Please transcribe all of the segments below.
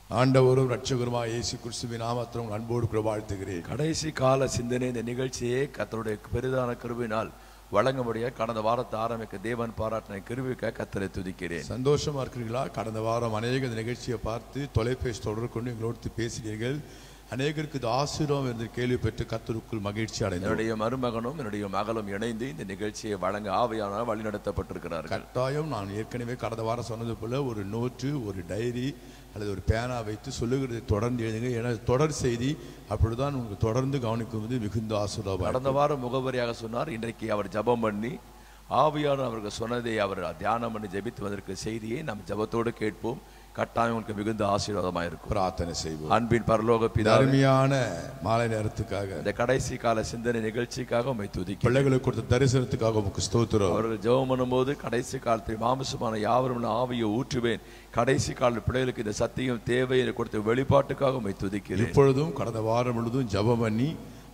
ஆண்டவரும் இரட்சகருமாகிய இயேசு கிறிஸ்துவின் நாமத்தில் உங்கள் அன்போடு கூட வாழ்த்துகிறேன். கடைசி கால சிந்தனை இந்த நிகழ்ச்சியை கர்த்தருடைய பெரிதான கிருபையினால் வழங்கும்படியா கடந்த வாரத்தை ஆரம்பிக்க தேவன் பாராட்டின கிருபைக்காக கர்த்தரை துதிக்கிறேன். சந்தோஷமா இருக்கிறீர்களா? கடந்த வாரம் அநேக இந்த நிகழ்ச்சியை பார்த்து தொலைபேசி தொடர்பு கொண்டு எங்களோடு பேசினீர்கள். அநேகருக்கு இது ஆசீர்வாதம் என்று கேள்வி பெற்று கர்த்தருக்குள் மகிழ்ச்சி அடைந்தோம். என்னுடைய மருமகனும் என்னுடைய மகளும் இணைந்து இந்த நிகழ்ச்சியை வழங்க ஆவியானவர் வழி நடத்தப்பட்டிருக்கிறார்கள். கட்டாயம் நான் ஏற்கனவே கடந்த வாரம் சொன்னது போல ஒரு நோட்டு, ஒரு டைரி அல்லது ஒரு பேனா வைத்து சொல்லுகிறதை தொடர்ந்து எழுதுங்க. ஏன்னா தொடர் செய்தி அப்படிதான் உங்களுக்கு தொடர்ந்து கவனிக்கும்போது மிகுந்த ஆசீர்வாதம். கடந்த வாரம் முகவரியாக சொன்னார். இன்றைக்கு அவர் ஜபம் பண்ணி ஆவியானவர் அவர்கள் சொன்னதை அவர் தியானம் பண்ணி ஜெபித்து வந்திருக்கிற செய்தியை நாம் ஜபத்தோடு கேட்போம். கட்டாயம் உங்களுக்கு மிகுந்த ஆசீர்வாதமாக இருக்கும். பிரார்த்தனை செய்வோம். அன்பின் பரலோக பிதாவே, அருமையான மாலை நேரத்துக்காக, இந்த கடைசி கால சிந்தனை நிகழ்ச்சிக்காக உம்மை துதிக்கிறேன். பிள்ளைகளுக்கு கொடுத்த தரிசனத்துக்காக உமக்கு ஸ்தோத்திரம். அவர்கள் ஜெபம் பண்ணும்போது கடைசி காலத்தில் மாம்சமான யாவரும் ஆவியை ஊற்றுவேன், கடைசி கால பிள்ளைகளுக்கு இந்த சத்தியம் தேவை என்று கொடுத்த வெளிப்பாட்டுக்காக உம்மை துதிக்கிறேன். இப்பொழுதும் கடந்த வாரம் முழுதும் ஜெபம் பண்ணி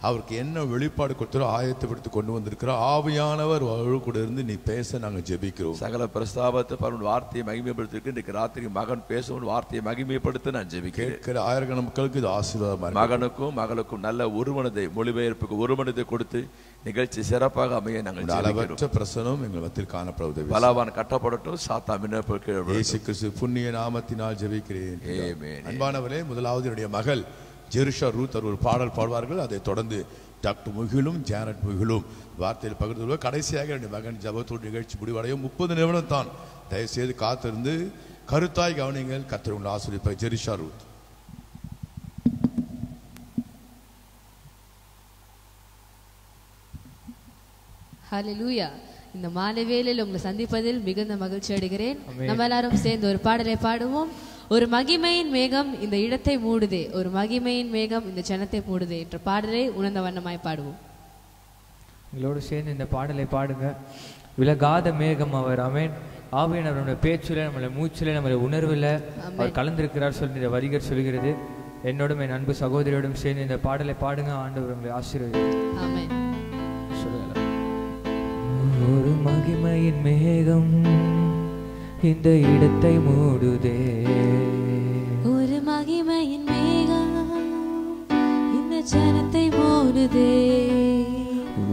அவருக்கு என்ன வெளிப்பாடு கொடுத்தாரோ ஆயத்தப்படுத்தி கொண்டு வந்திருக்கிறார். ஆவியானவர் கூட இருந்து நீ பேச நாங்கள் ஜெபிக்கிறோம். சகல பிரஸ்தாபத்தை பரவ வார்த்தையை மகிமைப்படுத்திருக்கு. இன்றைக்கு ராத்திரி மகன் பேசவும் வார்த்தையை மகிமைப்படுத்த நான் ஜெபிக்கிறேன். கேட்கிற ஆயிரக்கணக்கான மக்களுக்கு இது ஆசீர்வாதம். மகனுக்கும் மகளுக்கும் நல்ல ஒருமனதை மொழிபெயர்ப்புக்கு ஒருமனதை கொடுத்து நிகழ்ச்சி சிறப்பாக அமைய நாங்கள் அளவற்ற பிரசனம் எங்கள் மத்தியில் காணப்படுவது. பலவான் கட்டப்படட்டும், சாத்தா மின்னப்பட்டு இயேசு கிறிஸ்து புண்ணிய நாமத்தினால் ஜெபிக்கிறேன். ஆமென். அன்பானவரே, முதலாவது என்னுடைய மகள் ஜெருஷா ரூத் ஒரு பாடல் பாடுவார்கள். அதை தொடர்ந்து டாக்டர் முகிலும் ஜானட் முகிலும் வார்த்தையில் பகிர்ந்து. கடைசியாக என்னுடைய மகன் ஜபத்தோடு நிகழ்ச்சி முடிவடையும் 30 நிமிடம் தான். தயவுசெய்து காத்திருந்து கருத்தாய் கவனிங்கள். கர்த்தர் உங்களை ஆசீர்வதிப்பார். ஜெருஷா ரூத். ஹல்லேலூயா. இந்த மாலை வேளையில் உங்களை சந்திப்பதில் மிகுந்த மகிழ்ச்சி அடைகிறேன். நம்ம எல்லாரும் சேர்ந்து ஒரு பாடலை பாடுவோம். ஒரு மகிமையின் மேகம் இந்த இடத்தை மூடுதே, ஒரு மகிமையின் மேகம் இந்த ஜனத்தை மூடுதே என்ற பாடலை உணர்ந்த வண்ணமாய் பாடுவோம். எங்களோடு சேர்ந்து இந்த பாடலை பாடுங்க. விலகாத மேகம் அவர். ஆமென். ஆவியானவர் நம்முடைய பேச்சில், நம்மளுடைய மூச்சில், நம்மளுடைய உணர்வில் அவர் கலந்திருக்கிறார் சொல்லி இந்த வரிகள் சொல்கிறது. என்னோடும் என் அன்பு சகோதரியோடும் சேர்ந்து இந்த பாடலை பாடுங்க. ஆண்டவர் உங்களை ஆசீர்வதிப்பார். ஆமென். ஒரு மகிமையின் மேகம் இந்த இடத்தை மூடுதே, ஒரு மகிமையின் மேகம் இந்த ஜனத்தை மூடுதே,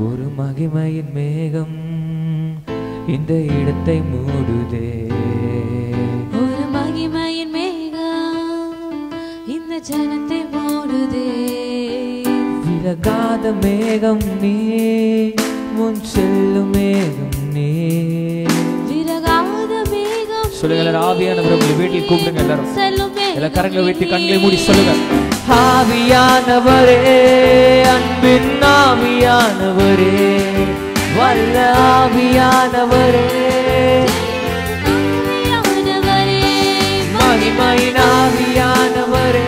ஒரு மகிமையின் மேகம் இந்த இடத்தை மூடுதே, ஒரு மகிமையின் மேகம் இந்த ஜனத்தை மூடுதே. விலகாத மேகம் நீ, முன் செல்லும் மேகம் நீ. விலகாத மேகம் சொல்லுங்க. ஆவியானவர் உங்களை வீட்டில் கூப்பிடுங்க. எல்லாரும் செல்லும் எல்லா கரங்களை வைத்து கண்களை மூடி சொல்லுங்க. ஆவியானவரே, அன்பின் ஆவியானவரே, வல்ல ஆவியானவரே, மகிமையின் ஆவியானவரே,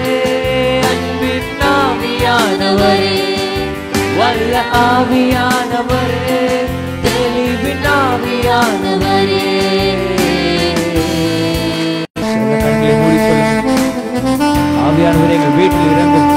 அன்பின் ஆவியானவரே, வல்ல ஆவியானவரே, தெளிவின் ஆவியானவரே. கண்களை மூடி சொல்லுங்க. ஆவியானவரே எங்கள் வீட்டில் இறங்கும்.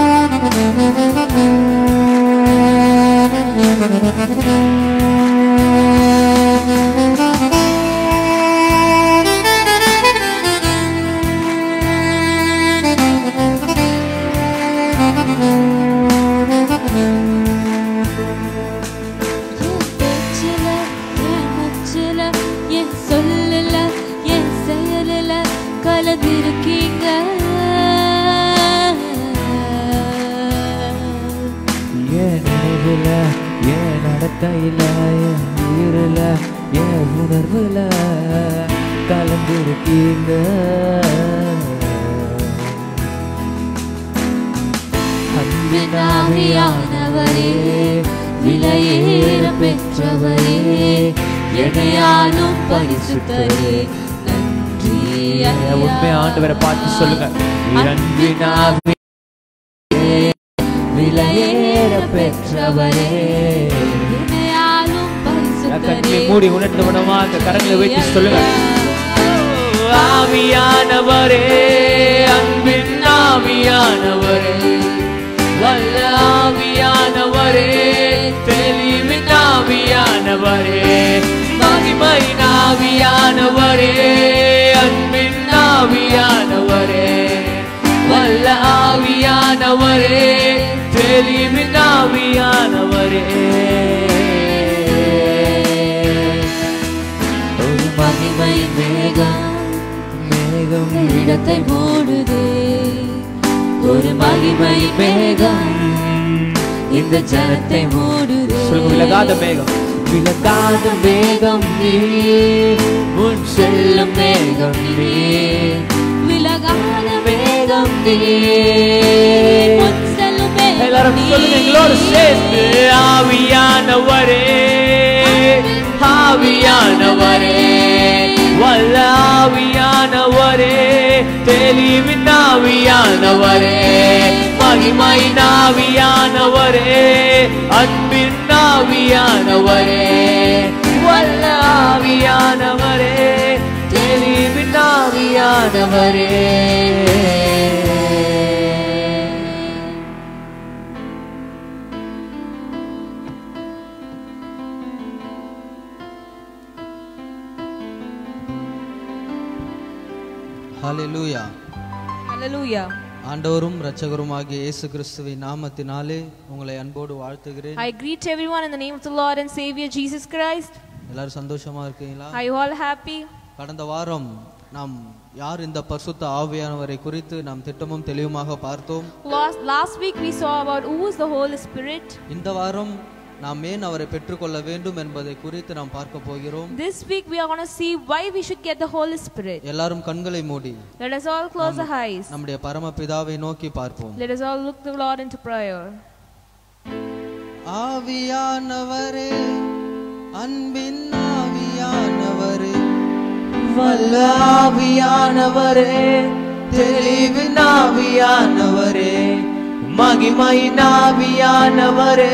கலந்திருக்கீங்க. என் நினைவுல, என் நடத்தையில, என் உயிரில, என் உணர்வுல கலந்திருக்கீங்க. அன்பின் ஆவியானவரே, விலையேற பெற்றவரே, என்னையாலும் பரிசுத்தரே, நன்றி ஐயா. உண்மை ஆண்டவரை பார்த்து சொல்லுங்க. அன்பின் ஆவியானவரே, விலையேற பெற்றவரே, என்னையாலும் பரிசுத்தரே. மூடி உணர்ந்தவனமாக கரங்களை வைத்து சொல்லுங்க. ஆவியானவரே, அன்பின் ஆவியானவரே, வல்ல ஆவியானவரே, தெளிவின் ஆவியானவரே, மகிமையின் ஆவியானவரே, அன்பின் ஆவியானவரே, வல்ல ஆவியானவரே தெளிவின் ஆவியானவரே ஒரு மகிமை மேகம் மேகம் இடத்தை மூடுதே ஒரு மகிமை மேகம் இந்த ஜனத்தை மூடுதே விலகாத மேகம் விலகாத மேகம் நீ முன் செல்லும் மேகம் நீ விலகாத மேகம் நீ முன் செல்லும் மேகம் எல்லாரும் சொல்லுங்க எங்களோடு சேர்ந்து ஆவியானவரே ஆவியானவரே வல்ல ஆவியானவரே தெளிவின் ஆவியானவரே மகிமையின் ஆவியானவரே அன்பின் ஆவியானவரே வல்ல ஆவியானவரே தெளிவின் ஆவியானவரே ஹல்லேலூயா. ஹல்லேலூயா. ஆண்டவரும் இரட்சகருமாகிய இயேசு கிறிஸ்துவின் நாமத்தினாலே உங்களை அன்போடு வாழ்த்துகிறேன். I greet everyone in the name of the Lord and Savior Jesus Christ. எல்லாரும் சந்தோஷமா இருக்கீங்களா? Are you all happy? கடந்த வாரம் நாம் யார் இந்த பரிசுத்த ஆவியானவரை குறித்து நாம் திட்டமும் தெளிவுமாக பார்த்தோம். Last week we saw about who is the Holy Spirit. இந்த வாரம் நாம் ஏன் அவரை பெற்றுக்கொள்ள வேண்டும் என்பதை குறித்து நாம் பார்க்க போகிறோம். This week we are going to see why we should get the Holy Spirit. எல்லாரும் கண்களை மூடி Let us all close our eyes. நம்முடைய பரமபிதாவை நோக்கி பார்ப்போம். Let us all look the Lord into prayer. ஆவியானவரே அன்பின் ஆவியானவரே வல்ல ஆவியானவரே தெளிவின் ஆவியானவரே மகிமையின் ஆவியானவரே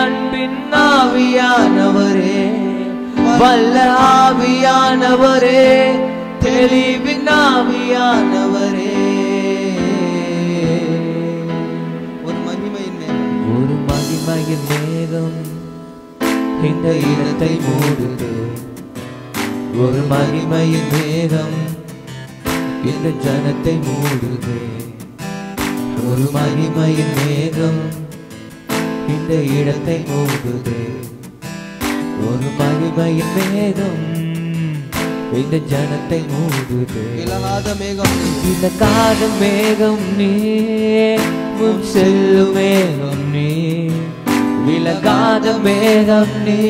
அன்பின் ஆவியானவரே வல்ல ஆவியானவரே தெளிவின் ஆவியானவரே ஒரு மகிமையின் மேகம் இந்த இடத்தை மூடுது ஒரு மகிமையின் மேகம் இந்த ஜனத்தை மூடுது ஒரு மகிமையின் மேகம் இந்த இடத்தை மூடுது ஒரு மகிமையின் மேகம் இந்த ஜனத்தை மூடுது விலகாத மேகம் விலகாத மேகம் நீ முன் செல்லும் மேகம் நீ விலகாத மேகம் நீ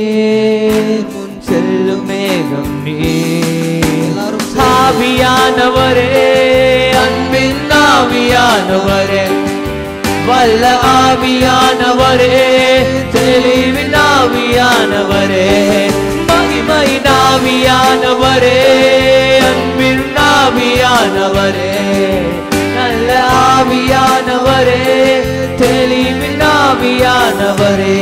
முன் செல்லும் மேகம் நீ ஆவியானவரே அன்பின் ஆவியானவரே வல்ல ஆவியானவரே தெளிவின் ஆவியானவரே மகிமையின் ஆவியானவரே அன்பின் ஆவியானவரே நல்ல ஆவியானவரே தெளிவின் ஆவியானவரே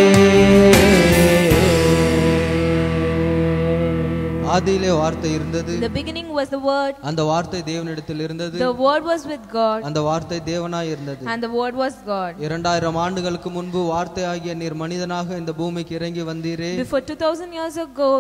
ஆதியிலே வார்த்தை இருந்தது. In the beginning was the word. அந்த வார்த்தை தேவனிடத்தில் இருந்தது. The word was with God. அந்த வார்த்தை தேவனாய் இருந்தது. And the word was God. 2000 ஆண்டுகளுக்கு முன்பு வார்த்தையாகிய நீர் மனிதனாக இந்த பூமிக்கு இறங்கி வந்தீரே. Before 2000 years ago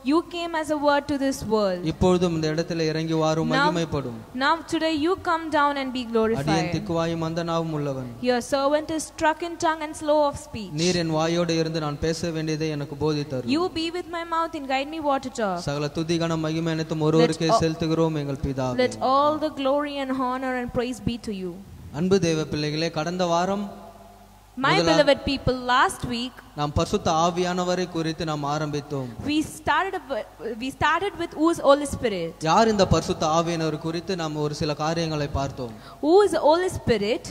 you came as a word to this world. இப்பொழுதும் இந்த இடத்திலே இறங்கி வாரும் மகிமைப்படும். Now today you come down and be glorified. அடியேன் திக்குவாயும் மந்தனாவும் உள்ளவன். Your servant is struck in tongue and slow of speech. நீர் என் வாயோடு இருந்து நான் பேச வேண்டியதை எனக்கு போதித்தரும். You be with my mouth and guide me what to talk. சகல துதி கனம் மகிமை அனைத்தும் ஒருவருக்கே செலுத்துகிறோம் எங்கள் பிதாவே. Let all the glory and honor and praise be to you. அன்பு தேவ பிள்ளைகளே, கடந்த வாரம் My beloved people, last week நாம் பரிசுத்த ஆவியானவரை குறித்து நாம் ஆரம்பித்தோம். we started with who is Holy Spirit. யார் இந்த பரிசுத்த ஆவியானவர் குறித்து நாம் ஒரு சில காரியங்களை பார்த்தோம். Who is the Holy Spirit?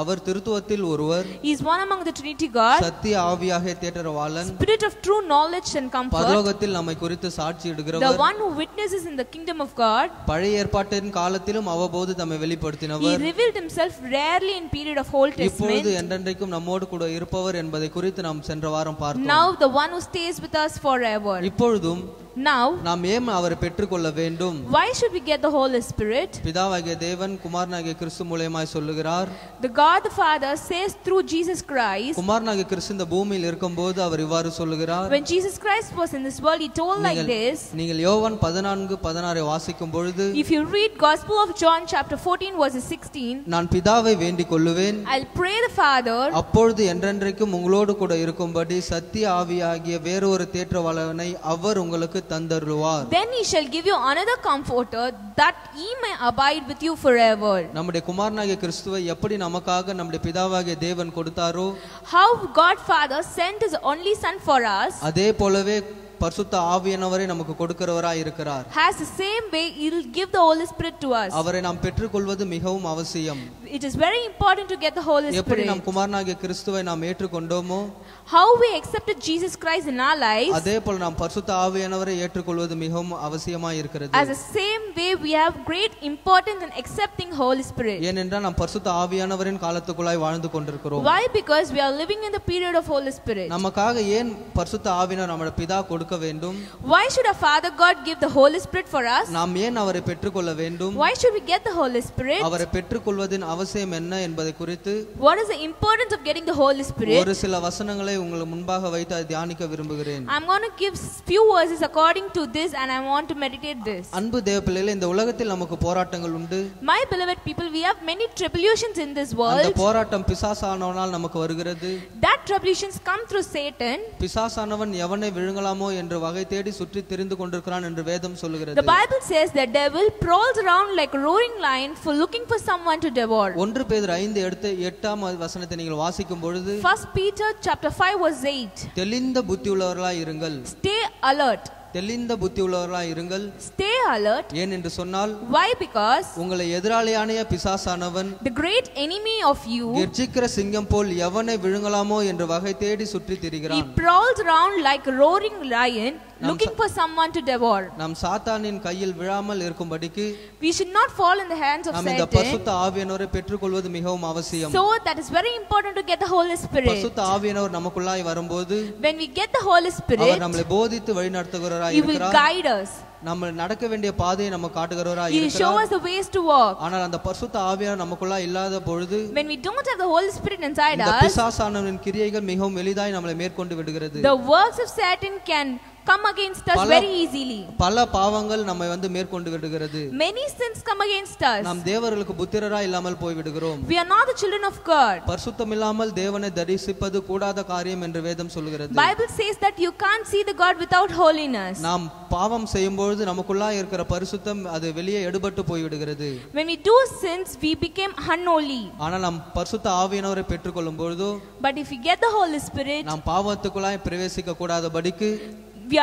அவர் திருத்துவத்தில் ஒருவர். He is one among the Trinity God. சத்திய ஆவியாக தேற்றரவாளன். Spirit of true knowledge and comfort. பரலோகத்தில் நம்மை குறித்து சாட்சியிடுகிறவர். The one who witnesses in the kingdom of God. பழைய ஏற்பாட்டின் காலத்திலும் அவ்வப்போது தம்மை வெளிப்படுத்தினவர். He revealed himself rarely in period of Old Testament. இப்பொழுது என்றென்றைக்கும் நம்மோடு கூட இருப்பவர் என்பதை குறித்து நாம் சென்ற வாரம் பார்த்தோம். Now the one who stays with us forever. இப்பொழுதும் Now, நாம் ஏன் அவரை பெற்றுக்கொள்ள வேண்டும்? why should we get the Holy Spirit? பிதாவாகிய தேவன் குமாரனாகிய கிறிஸ்து மூலமாய் சொல்லுகிறார். The God the Father says through Jesus Christ. குமாரனாகிய கிறிஸ்து இந்த பூமியில் இருக்கும்போது அவர் இவ்வாறு சொல்லுகிறார். When Jesus Christ was in this world, he told like this. நீங்கள் யோவான் 14:16 வாசிக்கும் பொழுது, If you read Gospel of John chapter 14 verses 16, நான் பிதாவை வேண்டிக் கொள்ளுவேன், I'll pray the Father, அப்பொழுது என்றென்றைக்கும் உங்களோடு கூட இருக்கும்படி சத்திய ஆவியாகிய வேறொரு தேற்றவாளனை அவர் உங்களுக்கு தந்தருளுவார். then he shall give you another comforter, that he may abide with you forever. நம்முடைய குமாரனாகிய கிறிஸ்துவை எப்படி நமக்காக நம்முடைய பிதாவாகிய தேவன் கொடுத்தாரோ, How God Father sent his only son for us, அதே போலவே பரிசுத்த ஆவியானவரை நமக்கு கொடுக்கிறவராய் இருக்கிறார். has the same way he will give the Holy Spirit to us. அவரை நாம் பெற்றுக்கொள்வது மிகவும் அவசியம். It is very important to get the Holy எப்படி Spirit. நாம் குமாரனாகிய கிறிஸ்துவை நாம் ஏற்றுக்கொண்டோமோ, How we accepted Jesus Christ in our lives, அதே போல நாம் பரிசுத்த ஆவியானவரை ஏற்றுக்கொள்வது மிகவும் அவசியமாய் இருக்கிறது. as the same way we have great importance in accepting Holy Spirit. ஏனென்றால் நாம் பரிசுத்த ஆவியானவரின் காலத்துக்குள்ளாய் வாழ்ந்து கொண்டிருக்கிறோம். Why? Because we are living in the period of Holy Spirit. நமக்காக ஏன் பரிசுத்த ஆவியானவர் நம்முடைய பிதா கொடுக்க வேண்டும்? Why should our Father God give the Holy Spirit for us? நாம் ஏன் அவரை பெற்றுக்கொள்ள வேண்டும்? Why should we get the Holy Spirit? அவரை பெற்றுக்கொள்வதின் அவசியம் என்ன என்பதை குறித்து What is the importance of getting the Holy Spirit? ஒரு சில வசனங்களை உங்களுக்கு முன்பாக வைத்து அதை தியானிக்க விரும்புகிறேன். I'm going to give few verses according to this, and I want to meditate this. அன்பு தேவ பிள்ளைகளே, இந்த உலகத்தில் நமக்கு போராட்டங்கள் உண்டு. My beloved people, we have many tribulations in this அந்த world. போராட்டம் பிசாசானவனால் நமக்கு வருகிறது. That tribulations come through Satan. பிசாசானவன் எவனை விழுங்கலாமோ என்று வகை தேடி சுற்றி திரிந்து கொண்டிருக்கிறான் என்று வேதம் சொல்லுகிறது. The Bible says the devil prowls around like a roaring lion for looking for someone to devour. 1 பேதுரு 5:8 வசனத்தை நீங்கள் வாசிக்கும் பொழுது, 1 Peter chapter 5 verse 8. தெளிந்த புத்தி உள்ளவர்களாய் இருங்கள். Stay alert. தெளிந்த புத்தி உள்ளவர்களாய் இருங்கள். Stay alert. ஏன் என்று சொன்னால், Why? Because உங்களை எதிராளியான பிசாசானவன் the great enemy of you, கெர்ச்சிக்கிற சிங்கம் போல் எவனை விழுங்கலாமோ என்று வகை தேடி சுற்றி he திரிகிறான். prowls around like a roaring lion looking for someone to devour. நாம் சாத்தானின் கையில் விழாமல் இருக்கும்படிக்கு We should not fall in the hands of நாம் இந்த Satan. பரிசுத்த ஆவியானவரை பெற்றுக்கொள்வது மிகவும் அவசியம். So that is very important to get the Holy Spirit. பரிசுத்த ஆவியானவர் நமக்குள்ளாய் வரும்போது, When we get the Holy Spirit, அவர் நம்மை போதித்து வழிநடத்துகிறாராய் he will இருக்கிறார். guide us. நம்ம நடக்க வேண்டிய பாதையை நம்ம காட்டுகிறவராய் He will show இருக்கிறார். us the ways to walk. ஆனால் அந்த பரிசுத்த ஆவியானவர் நமக்குள்ளாய் இல்லாத பொழுது, When we don't have the Holy Spirit inside இந்த us, பிசாசானவரின் கிரியைகள் மிகவும் எளிதாய் நம்மளை மேற்கொண்டு விடுகிறது. the works of Satan can come against us very easily. பல பாவங்கள் நம்மை மேற்கொண்டு விடுகிறது. Many sins come against us. நாம் தேவர்களுக்கு புத்திரராய் இல்லாமல் போய் விடுகிறோம். We are not the children of God. பரிசுத்தம் இல்லாமல் தேவனை தரிசிப்பது கூடாத காரியம் என்று வேதம் சொல்கிறது. Bible says that you can't see the God without holiness. நாம் பாவம் செய்யும் பொழுது நமக்குள்ளாய் இருக்கிற பரிசுத்தம் அது வெளியே எடுபட்டு போய் விடுகிறது. When we do sins, we become unholy. ஆனால் நாம் பரிசுத்த ஆவியானவரை பெற்றுக்கொள்ளும் பொழுது, But if we get the Holy Spirit, நாம் பாவத்துக்குள்ளாய் பிரவேசிக்க கூடாதபடிக்கு we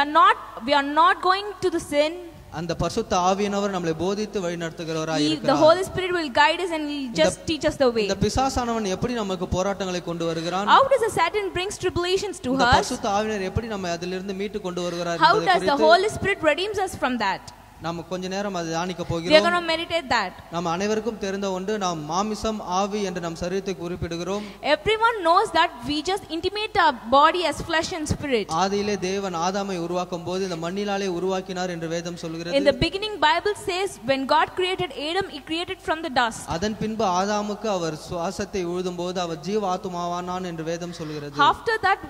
are not going to the sin. அந்த பரிசுத்த ஆவியானவர் நம்மை போதித்து வழிநடத்துகிறவராய் The இருக்கிறார். Holy Spirit will guide us and will just teach us the way. இந்த பிசாசானவன் எப்படி நமக்கு போராட்டங்களை கொண்டு வருகிறான்? How does the Satan brings tribulations to இந்த us? பரிசுத்த ஆவியானவர் எப்படி நம்மை அதிலிருந்து மீட்டு கொண்டு வருகிறார் How என்பதை does the குறித்து Holy Spirit redeems us from that? நாம் கொஞ்ச நேரம் அதை தியானிக்க We are போகிறோம். going to meditate that. நாம் அனைவருக்கும் தெரிந்த ஒன்று, நாம் மாமிசம் ஆவி என்று நம் சரீரத்தை குறிப்பிடுகிறோம். Everyone knows that we just intimate our body as flesh and spirit. ஆதியிலே தேவன் ஆதாமை உருவாக்கும் போது இந்த மண்ணினாலே உருவாக்கினார் என்று வேதம் In சொல்கிறது. the beginning, Bible says when God created Adam, he created from the dust. அதன் பின்பு ஆதாமுக்கு அவர் சுவாசத்தை ஊதும் போது அவர் ஜீவாத்மாவானான் என்று வேதம் சொல்கிறது. After that,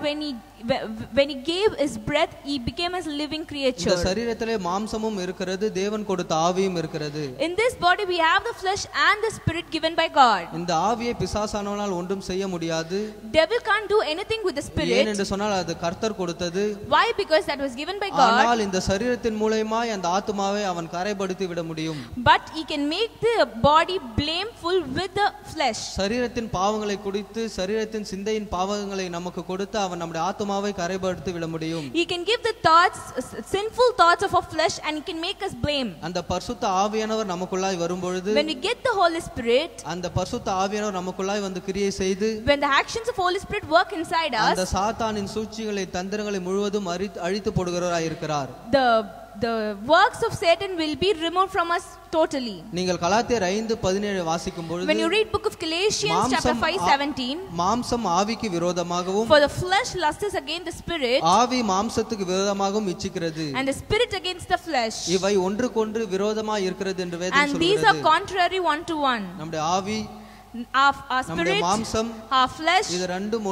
when he gave his breath, he became as a living இந்த creature. சரீரத்திலே மாம்சமும் இருக்கிறது, தேவன் கொடுத்த ஆவியும் இருக்கிறது. In this body, we have the flesh and the spirit given by God. இந்த ஆவியை பிசாசானவனால் ஒன்றும் செய்ய முடியாது. Devil can't do anything with the spirit. ஏன் என்று சொன்னால் அது கர்த்தர் கொடுத்தது. Why? Because that was given by God. ஆனால் இந்த சரீரத்தின் மூலமாய் அந்த ஆத்துமாவை அவன் கரைப்படுத்தி விட முடியும். But he can make the body blameful with the flesh. சரீரத்தின் பாவங்களை குடித்து சரீரத்தின் சிந்தையின் பாவங்களை நமக்கு கொடுத்து அவன் நம்முடைய ஆத்துமாவை கரைப்படுத்தி விட முடியும். He can give the thoughts, sinful thoughts of our flesh, and he can make us blame. அந்த பரிசுத்த ஆவியானவர் நமக்குள்ளாய் வரும் பொழுது, When we get the Holy Spirit, அந்த பரிசுத்த ஆவியானவர் நமக்குள்ளாய் வந்து கிரியை செய்து, when the actions of Holy Spirit work inside அந்த us, சாத்தானின் சூழ்ச்சிகளை தந்திரங்களை முழுவதும் அழித்து போடுகிறவராய் இருக்கிறார். the works of Satan will be removed from us totally. நீங்கள் கலாத்தியர் 5:17 வாசிக்கும் பொழுது, When you read book of Galatians chapter 5:17, மாம்சம் ஆவிக்கு விரோதமாகவும் for the flesh lusts against the spirit, ஆவி மாம்சத்துக்கு விரோதமாகவும் இச்சிக்கிறது, and the spirit against the flesh, இவை ஒன்றுக்கொன்று விரோதமாய் இருக்கிறது என்று வேதம் and these are சொல்கிறது. contrary one to one. நம்முடைய ஆவி, Our spirit, மாம்சம், our flesh, இது ரெண்டும்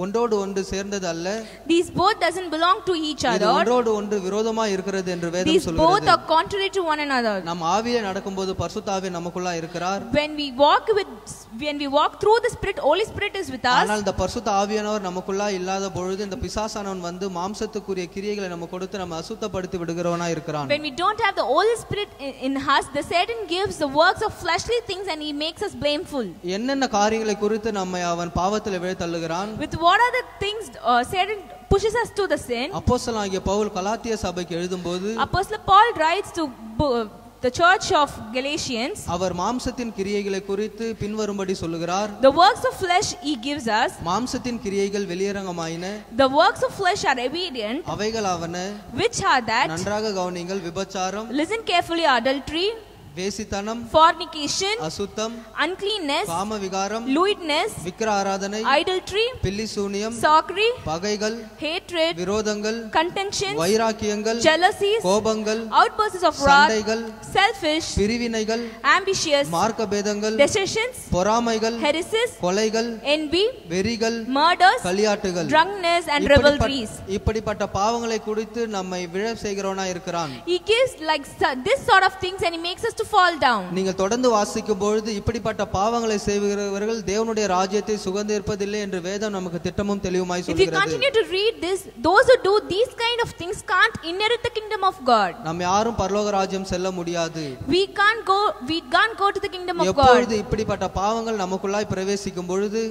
ஒன்றோடு ஒன்று சேர்ந்தது அல்ல. these both doesn't belong to each இது other. ஒன்றோடு ஒன்று விரோதமாய் இருக்கிறது என்று வேதம் These both சொல்கிறது. are contrary to one another. நாம் ஆவியிலே நடக்கும்போது பரிசுத்த ஆவி நமக்குள்ள இருக்கிறார். When we walk through the spirit, Holy Spirit is with us. ஆனால் இந்த பரிசுத்த ஆவியானவர் நமக்குள்ள இல்லாத பொழுது இந்த பிசாசானவன் வந்து மாம்சத்துக்குரிய கிரியைகளை நமக்கு கொடுத்து நம்ம அசுத்தப்படுத்தி விடுகிறவனா இருக்கிறான். When we don't have the Holy Spirit in us, the Satan gives the works of fleshly things and he makes us blameful. என்னென்ன காரியங்களை குறித்து நம்மை அவன் பாவத்தில் விழ தள்ளுகிறான். With what are the things Satan pushes us to the sin? அப்போஸ்தலனாகிய பவுல் கலாத்திய சபைக்கு எழுதும்போது, Apostle Paul writes to the church of Galatians, அவர் மாம்சத்தின் கிரியைகளை குறித்து பின்வரும்படி சொல்லுகிறார். the works of flesh he gives us. மாம்சத்தின் கிரியைகள் வெளியரங்கமாயின, The works of flesh are evident. அவைகளாவன, Which are that? நன்றாக கவனிங்கள், விபச்சாரம், Listen carefully: adultery, வேசித்தனம், fornication, அசுத்தம், uncleanness, காம விகாரம், lewdness, விக்கிர ஆராதனை, idolatry, பில்லி சூனியம், sorcery, பகைகள், hatred, விரோதங்கள், contentions, வைராக்கியங்கள், jealousies, கோபங்கள், outbursts of wrath, சண்டைகள், selfish, பிரிவினைகள், ambitious, மார்க்க பேதங்கள், decisions, பொறாமைகள், heresies, கொலைகள், envy, வெறிகள், murders, களியாட்டுகள், drunkenness and revelries. இப்படிப்பட்ட பாவங்களை குறித்து நம்மை விழ செய்கிறவனா இருக்கிறான். He gives like this sort of things and he makes us to fall down. நீங்கள் தொடர்ந்து வாசிக்கும் பொழுது இப்படிப்பட்ட பாவங்களை செய்கிறவர்கள் தேவனுடைய ராஜ்யத்தை சுகந்தரிப்பதில்லை என்று வேதம் நமக்கு திட்டமும் தெளிவுமாய் If you சொல்கிறது. continue to read this, those who do these kind of things can't inherit the kingdom of God. நாம் யாரும் பரலோக ராஜ்யம் செல்ல முடியாது. We can't go to the kingdom of God. எப்பொழுது இப்படிப்பட்ட பாவங்கள் நமக்குள்ளாய் பிரவேசிக்கும் பொழுது,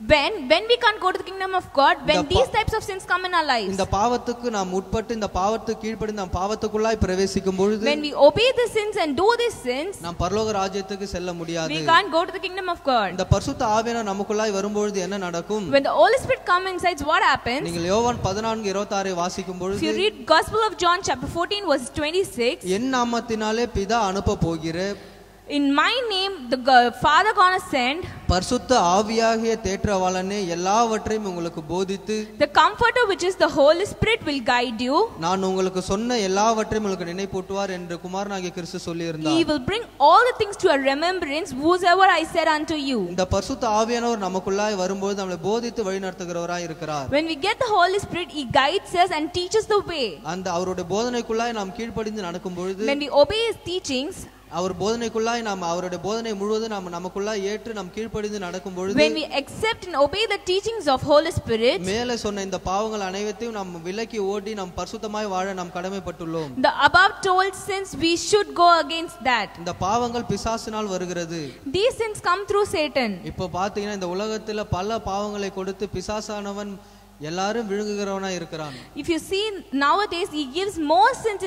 When we can't go to the kingdom of God, when these types of sins come in our lives, இந்த பாவத்துக்கு நாம் உட்பட்டு இந்த பாவத்துக்கு கீழ்ப்படிந்து நாம் பாவத்துக்குள்ளாய் பிரவேசிக்கும் பொழுது, when we obey the sins and do these sins, நாம் பரலோக ராஜ்யத்துக்கு செல்ல முடியாது. we can't go to the kingdom of God. இந்த பரிசுத்த ஆவியானவர் நமக்குள்ளாய் வரும்பொழுது என்ன நடக்கும்? When the Holy Spirit comes inside, what happens? நீங்கள் யோவான் 14:26 வாசிக்கும் If பொழுது, you read Gospel of John chapter 14 verse 26, என் நாமத்தினாலே பிதா அனுப்ப போகிற in my name the Father gonna send பரிசுத்த ஆவியாகிய தேற்றவாளனே எல்லாவற்றையும் உங்களுக்கு போதித்து, the comforter which is the Holy Spirit will guide you. நான் உங்களுக்கு சொன்ன எல்லாவற்றையும் உங்களுக்கு நினைப்பூட்டுவார் என்று குமாரனாகிய கிறிஸ்து சொல்லி இருந்தார். He will bring all the things to your remembrance whatsoever I said unto you. இந்த பரிசுத்த ஆவியானவர் நமக்குள்ளாய் வரும்போது நம்மளை போதித்து வழிநடத்துகிறவராய் இருக்கிறார். When we get the Holy Spirit, he guides us and teaches the way. அந்த அவருடைய போதனைக்குள்ளாய் நாம் கீழ்ப்படிந்து நடக்கும் பொழுது, When we obey his teachings, அவர் போதனைக்குள்ளாய் நாம் அவருடைய போதனை முழுவதும் நாம் நமக்குள்ளாய் ஏற்று நாம் கீழ்ப்படிந்து நடக்கும் பொழுது, when we accept and obey the teachings of Holy Spirit, மேலே சொன்ன இந்த பாவங்கள் அனைத்தையும் நாம் விலக்கி ஓடி நாம் பரிசுத்தமாய் வாழ நாம் கடமைப்பட்டுள்ளோம். the above told sins we should go against that. இந்த பாவங்கள் பிசாசினால் வருகிறது. These sins come through Satan. இப்போ பாத்தீங்கன்னா இந்த உலகத்துல பல பாவங்களை கொடுத்து பிசாசானவன் எல்லாரும் விழுங்குகிறவனா இருக்கிறான். If you see nowadays, he gives more sins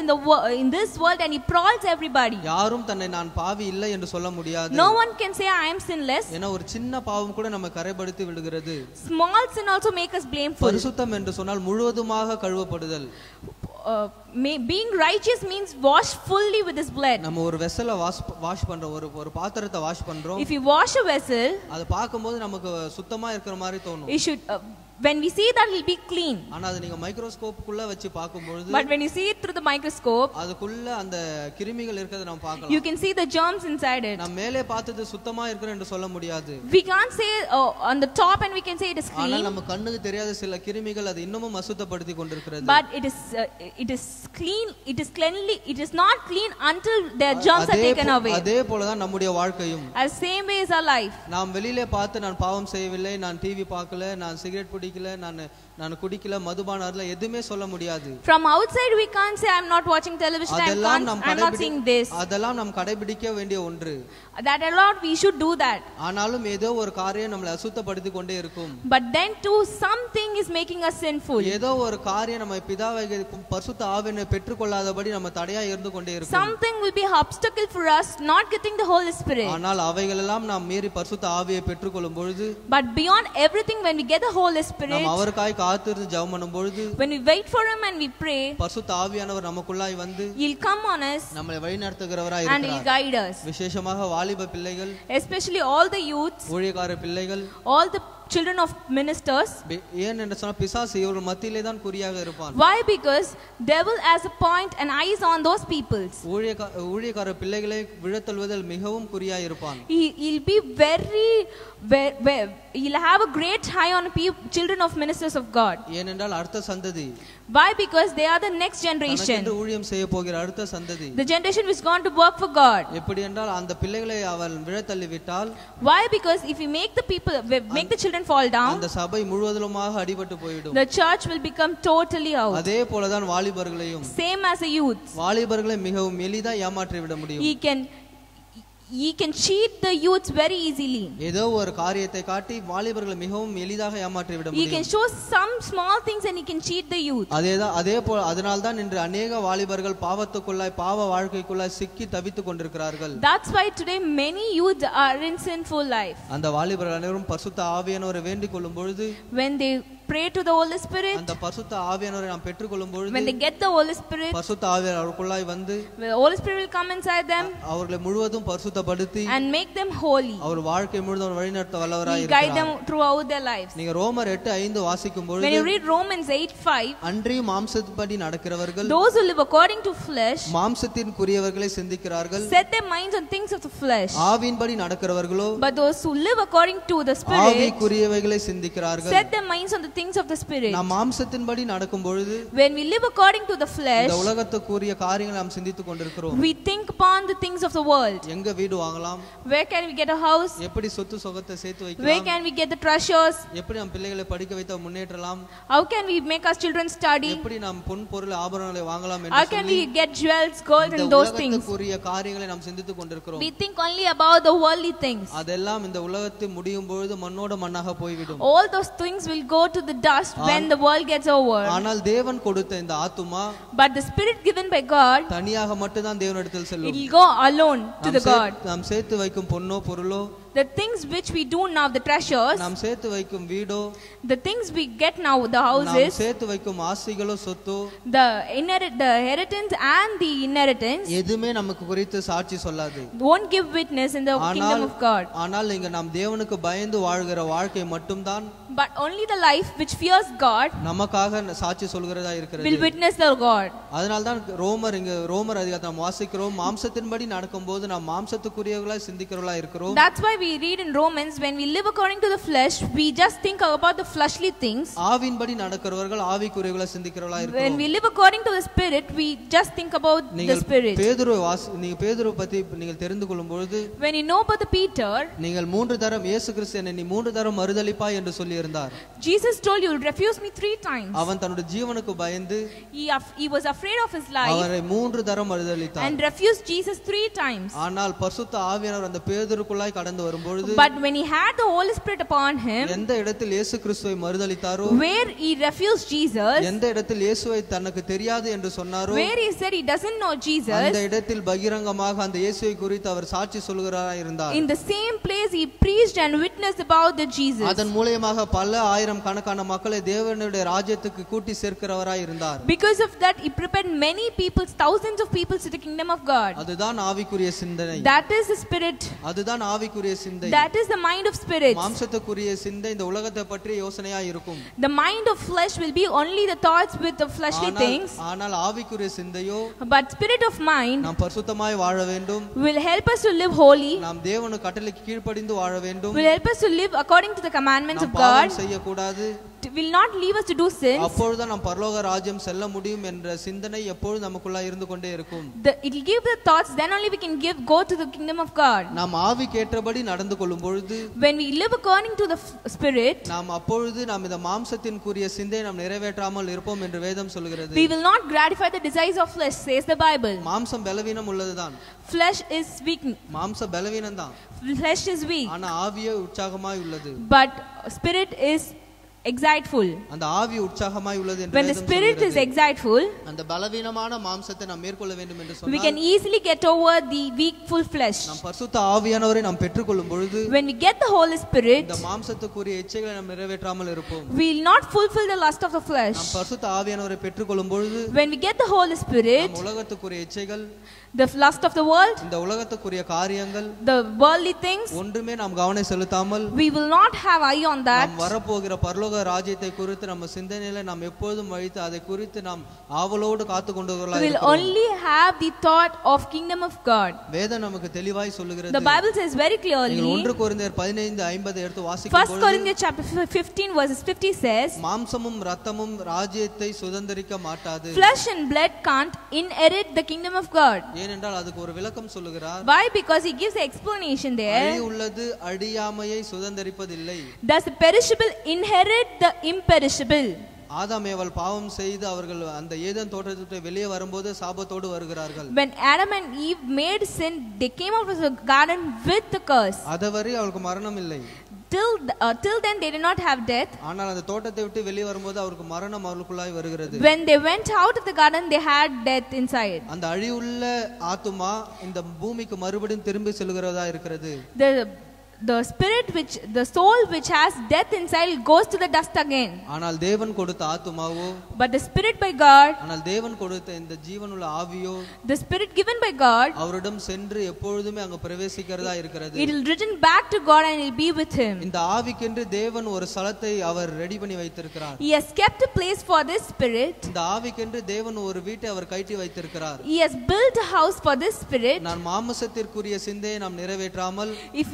in this world and he prowls everybody. யாரும் தன்னை நான் பாவி இல்லை என்று சொல்ல முடியாது. No one can say I am sinless. ஏன்னா ஒரு சின்ன பாவம் கூட நம்ம கரைப்படுத்தி விடுகிறது. Small sin also make us blameful. பரிசுத்தம் என்று சொன்னால் முழுவதுமாக கழுவப்படுதல். Being righteous means wash fully with his blood. நம்ம ஒரு வெசலை வாஷ் பண்றோம், ஒரு பாத்திரத்தை வாஷ் பண்றோம். If you wash a vessel, அது பார்க்கும்போது நமக்கு சுத்தமா இருக்கிற மாதிரி தோணும். it should when we see that, it will be clean. ஆனா அது நீங்க மைக்ரோஸ்கோப்புக்குள்ள வச்சு பார்க்கும்போது, But when you see it through the microscope, அதுக்குள்ள அந்த கிருமிகள் இருக்கிறத நம்ம பார்க்கலாம். you can see the germs inside it. நம்ம மேலே பார்த்தது சுத்தமா இருக்குன்னு என்று சொல்ல முடியாது. We can't say on the top and we can say it is ஆனா clean. நம்ம கண்ணுக்கு தெரியாத சில கிருமிகள் அது இன்னமும் அசுத்தப்படுத்தி கொண்டிருக்கிறது. But it is clean, it is cleanly, it is not clean until the germs are taken away. அதே போல தான் நம்முடைய வாழ்க்கையும். As same way is our life. நாம் வெளியிலே பார்த்து நான் பாவம் செய்யவில்லை, நான் டிவி பார்க்கல, நான் சிகரெட் பிடிக்கல, நான் குடிக்கல, மதுபானம் அருந்தல, எதுமே சொல்ல முடியாது. From outside we can't say I'm not watching television, I'm not seeing this. அதெல்லாம் நாம் கடைபிடிக்க வேண்டிய ஒன்று. That a lot we should do that. ஆனாலும் ஏதோ ஒரு காரியம் நம்மளை அசுத்தப்படுத்தி கொண்டே இருக்கும். But then too something is making us sinful. ஏதோ ஒரு காரியம் நம்ம பிதாவாகிய பரிசுத்த ஆவியானவர் ஆவியை பெற்றுக்கொள்ளாதபடி நம்ம தடையா இருந்து கொண்டே இருக்கோம். Something will be obstacle for us not getting the Holy Spirit. ஆனால் அவைகள் எல்லாம் நாம் மீறி பரிசுத்த ஆவியை பெற்றுக்கொள்ளும் பொழுது, But beyond everything, when we get the Holy Spirit, நாம் அவருக்காய் காத்திருந்து ஜெபம் பண்ணும் பொழுது, when we wait for Him and we pray, பரிசுத்த ஆவியானவர் நமக்குள்ளாய் வந்து He'll come on us நம்மை வழிநடத்துகிறவராய் and He'll இருக்கிறார். guide us. விசேஷமாக வாலிப பிள்ளைகள், Especially all the youths, ஊழியக்கார பிள்ளைகள், all the children of ministers. ஏன் என்று சொன்னால் பிசாசு இவர்கள் மத்தியிலே தான் குறியாக இருப்பான். Why? Because devil has a point and eyes on those peoples. ஊழியக்கார பிள்ளைகளை விழத்தள்ளுவதில் மிகவும் குறியாக இருப்பான். He'll be he'll have a great eye on children of ministers of God. ஏனென்றால் அடுத்த சந்ததி. Why? Because they are the next generation. தனக்கு ஊழியம் செய்ய போகிற அடுத்த சந்ததி. The generation which is going to work for God. எப்படி என்றால் அந்த பிள்ளைகளை அவள் விழத்தள்ளி விட்டால், Why? Because if we make the children fall down, அந்த சபை முழுவதுமாக அடிபட்டு போய்விடும். the church will become totally out. அதே போலதான் வாலிபர்களையும், Same as a youth. வாலிபர்களை மிகவும் எளிதா ஏமாற்றி விட முடியும். He can cheat the youths very easily. ஏதோ ஒரு காரியத்தை காட்டி வாலிபர்களை மிகவும் எளிதாக ஏமாற்றி விட He முடியும். can show some small things and he can cheat the youth. அதே போல அதனால்தான் இன்று अनेक வாலிபர்கள் பாவத்துக்குள்ளாய் பாவ வாழ்க்கைக்குள்ளாய் சிக்கி தவித்துக் கொண்டிருக்கிறார்கள். That's why today many youths are in sinful life. அந்த வாலிபர்கள் அனைவரும் பரிசுத்த ஆவியானவரை வேண்டிக் கொள்ளும் பொழுது, When they pray to the Holy Spirit, அந்த பரிசுத்த ஆவியானவரை நாம் பெற்றுக்கொள்ளும் பொழுது, when they get the Holy Spirit, பரிசுத்த ஆவியானவர் அவர்களுக்குள்ளாய் வந்து the Holy Spirit will come inside them அவர்களை முழுவதும் பரிசுத்தப்படுத்தி and make them holy. அவர் வாழ்க்கை முழுவதும் வழிநடத்த வல்லவராய் He guide them இருக்கிறார். throughout their lives. நீங்க ரோமர் 8:5 வாசிக்கும் When பொழுது, you read Romans 8:5, அன்றி மாம்சத்தின்படி நடக்கிறவர்கள் those who live according to flesh மாம்சத்திற்குரியவர்களை சிந்திக்கிறார்கள், set their minds on things of the flesh. ஆவியின்படி நடக்கிறவர்களோ But those who live according to the Spirit ஆவிக்குரியவைகளை சிந்திக்கிறார்கள். set their minds on the things of the Spirit. நாம் மாம்சத்தின்படி நடக்கும் பொழுது When we live according to the flesh, இந்த உலகத்துக்குரிய காரியங்களை நாம் சிந்தித்துக் கொண்டிருக்கிறோம். we think upon the things of the world. எங்க வீடு வாங்கலாம், Where can we get a house? எப்படி சொத்து சொகத்தை சேர்த்து Where வைக்கலாம், can we get the treasures? எப்படி நம் பிள்ளைகளை படிக்க வைத்து முன்னேற்றலாம், How can we make our children study? எப்படி நாம் பொன் பொருள் ஆபரணங்களை வாங்கலாம் How என்று can சொல்லி we get jewels, gold இந்த and those things? உலகத்துக்குரிய காரியங்களை நாம் சிந்தித்துக் கொண்டிருக்கிறோம். We think only about the worldly things. அதெல்லாம் இந்த உலகத்தை முடியும் பொழுது மண்ணோட மண்ணாக போய்விடும். All those things will go to the dust when the world gets over. ஆனால் தேவன் கொடுத்த இந்த ஆத்துமா But the spirit given by God, தனியாக மட்டும் தான் தேவனிடத்தில் it செல்லும். will go alone to the God. நாம் சேர்த்து வைக்கும் பொன்னோ பொருளோ, The things which we do now, the treasures, நாம் சேர்த்து வைக்கும் வீடோ, the things we get now, the நாம் houses, சேர்த்து வைக்கும் ஆசைகளோ சொத்தோ, the inheritance and the inheritance எதுவுமே நமக்கு குறித்து சாட்சி சொல்லாது. won't give witness in the kingdom of God. ஆனால் இங்க நாம் தேவனுக்கு பயந்து வாழ்கிற வாழ்க்கை மட்டும்தான், But only the life which fears God நமக்காக சாட்சி சொல்கிறதா இருக்கிறது. will witness the God. அதனால்தான் ரோமர் அதிகாரத்தை நாம் வாசிக்கிறோம், மாம்சத்தின்படி நடக்கும்போது நாம் மாம்சத்துக்குரியவர்களாய் சிந்திக்கிறவர்களாய் இருக்கிறோம். That's why we read in Romans, when we live according to the flesh, we just think about the fleshly things. ஆவியின்படி நடக்கிறவர்கள் ஆவிக்குரியவர்களாய் சிந்திக்கிறவர்களாய் இருக்கிறோம். When we live according to the Spirit, we just think about the Spirit. நீங்க பேதுருவை பத்தி நீங்கள் தெரிந்து கொள்ளும் பொழுது, When you know about the Peter, நீங்கள் 3 தரம் இயேசு கிறிஸ்து என்னை நீ 3 தரம் மறுதலிப்பாய் என்று சொல்லி இருந்தார். Jesus told you will refuse me 3 times. அவன் தன்னுடைய ஜீவனுக்கு பயந்து He was afraid of his life அவரை 3 தரம் மறுதலித்தார். and refused Jesus 3 times. ஆனால் பரிசுத்த ஆவியானவர் அந்த பேதுருக்குள்ளாய் கடந்து வரும்பொழுது, But when he had the Holy Spirit upon him, எந்த இடத்தில் இயேசு கிறிஸ்துவை மறுதலித்தாரோ, where he refused Jesus, எந்த இடத்தில் இயேசுவை தனக்கு தெரியாது என்று சொன்னாரோ, where he said he doesn't know Jesus, அந்த இடத்தில் பகிரங்கமாக அந்த இயேசுவை குறித்து அவர் சாட்சி சொல்கிறாராய் இருந்தார். in the same place he preached and witnessed about the Jesus. அதன் மூலமாக பல ஆயிரம் கணக்கான மக்களை தேவனுடைய ராஜ்யத்துக்கு கூட்டி சேர்க்கிறவராய் இருந்தார். Because of that he prepared many people, thousands of people to the kingdom of God. அதுதான் ஆவிக்குரிய சிந்தனை. That is the spirit. அதுதான் ஆவிக்குரிய சிந்தை. That is the mind of spirit. மாம்சத்துக்குரிய சிந்தை இந்த உலகத்தை பற்றிய யோசனையா இருக்கும். The mind of flesh will be only the thoughts with the fleshly things. ஆனால் ஆவிக்குரிய சிந்தையோ, But spirit of mind நாம் பரிசுத்தமாய் வாழ வேண்டும், will help us to live holy, நாம் தேவனுடைய கட்டளைக்கு கீழ்ப்படிந்து வாழ வேண்டும், will help us to live according to the commandments of நாம் பாவம் God, செய்யக்கூடாது, will not leave us to do sins. அப்பொழுதுதான் நாம் பரலோக ராஜ்யம் செல்ல முடியும் என்ற சிந்தனை எப்பொழுதும் நமக்குள்ள இருந்து கொண்டே இருக்கும். It will give the thoughts, then only we can go to the kingdom of God. நாம் ஆவிக்கேற்றபடி நடந்து கொள்ளும் பொழுது, When we live according to the spirit, நாம் அப்பொழுது நாம் இந்த மாம்சத்தின்குரிய சிந்தையை நாம் நிறைவேற்றாமல் இருப்போம் என்று வேதம் சொல்கிறது. we will not gratify the desires of flesh, says the Bible. மாம்சம் பலவீனம் உள்ளதுதான், Flesh is weak. மாம்ச பலவீனம் தான், Flesh is weak. ஆனா ஆவியே உற்சாகமாய் உள்ளது. But spirit is exciteful. அந்த ஆவி உற்சாகமாய் உள்ளது என்று When the spirit is exciteful, அந்த பலவீனமான மாம்சத்தை நாம் மேற்கொள்ள வேண்டும் என்று we சொன்னால் can easily get over the weakful flesh. நாம் பரிசுத்த ஆவியானவரை நாம் பெற்றுக்கொள்ளும் பொழுது When we get the Holy Spirit, இந்த மாம்சத்துக்குரிய இச்சைகளை நாம் நிறைவேற்றாமல் இருப்போம். we will not fulfill the lust of the flesh. நாம் பரிசுத்த ஆவியானவரை பெற்றுக்கொள்ளும் பொழுது When we get the Holy Spirit, நாம் உலகத்துக்குரிய இச்சைகள், the lust of the world, இந்த உலகத்துக்குரிய காரியங்கள், the worldly things, ஒன்றுமே நாம் கவனம் செலுத்தாமல் we will not have eye on that. நாம் வரப்போகிற பரலோக ராஜ்யத்தை குறித்து நம்ம சிந்தனையில நாம் எப்பொழுதும் வைத்து அதை குறித்து நாம் ஆவலோடு காத்து கொண்டவர்களாக We will இருக்கிறோம். only have the thought of kingdom of God. வேதம் நமக்கு தெளிவாய் சொல்லுகிறது. The Bible says very clearly, நீங்கள் 1 கொரிந்தியர் 15:50 எடுத்து 1 வாசிக்கும் பொழுது Corinthians chapter 15 verses 50 says, மாம்சமும் இரத்தமும் ராஜ்யத்தை சுதந்தரிக்க மாட்டாது. flesh and blood can't inherit the kingdom of God. ஏனென்றால் அதுக்கு ஒரு விளக்கம் சொல்லுகிறார். Why? Because he gives the explanation there. அழி உள்ளது அழியாமையை சுதந்தரிப்பதில்லை. Does the perishable inherit the imperishable? ஆதாம் ஏவாள் பாவம் செய்து அவர்கள் அந்த ஏதேன் தோட்டத்தை விட்டு வெளியே வரும்போது சாபத்தோடு வருகிறார்கள். When Adam and Eve made sin, they came out of the garden with the curse. அதுவரை அவருக்கு மரணம் இல்லை. Till then they did not have death. ஆனால் அந்த தோட்டத்தை விட்டு வெளியே வரும்போது அவருக்கு மரணம் அவர்களுக்குள்ளாய் வருகிறது. When they went out of the garden, they had death inside. அந்த அழிவுள்ள ஆத்துமா இந்த பூமிக்கு மறுபடியும் திரும்பி செல்கிறதா இருக்கிறது. The spirit the soul which has death inside goes to the dust again. ஆனால் தேவன் கொடுத்த ஆத்துமாவோ, But the spirit by God, ஆனால் தேவன் கொடுத்த இந்த ஜீவனுள்ள ஆவியோ, the spirit given by God, அவரிடம் சென்று எப்பொழுதுமே அங்க பிரவேசிக்கிறதா இருக்கிறது. it will return back to God and it will be with him. இந்த ஆவிக்கென்று தேவன் ஒரு ஸ்தலத்தை அவர் ரெடி பண்ணி வைத்திருக்கிறார். He has kept a place for this spirit. இந்த ஆவிக்கென்று தேவன் ஒரு வீட்டை அவர் கட்டி வைத்திருக்கிறார். He has built a house for this spirit. நான் மாம்சத்திற்குரிய சிந்தையை நாம் நிறைவேற்றாமல், If